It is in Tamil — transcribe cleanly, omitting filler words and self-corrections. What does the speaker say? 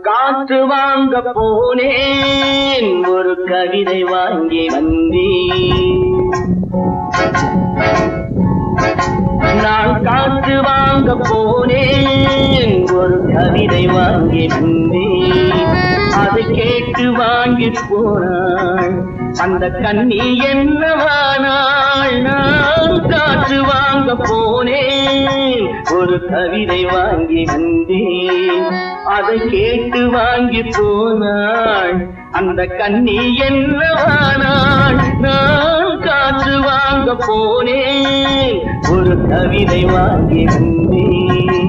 காற்று வாங்க போனேன் ஒரு கவிதை வாங்கி வந்தேன். நான் காற்று வாங்க போனேன் ஒரு கவிதை வாங்கி வந்தேன். அதை கேட்டு வாங்கி போனாள் அந்த கண்ணி என்னவானாள். நான் காற்று வாங்க போனேன் ஒரு கவிதை வாங்கி வந்தேன். அதை கேட்டு வாங்கி போனாள் அந்த கண்ணி என்னவானாள். நான் காற்று வாங்க போனேன் ஒரு கவிதை வாங்கி வந்தேன்.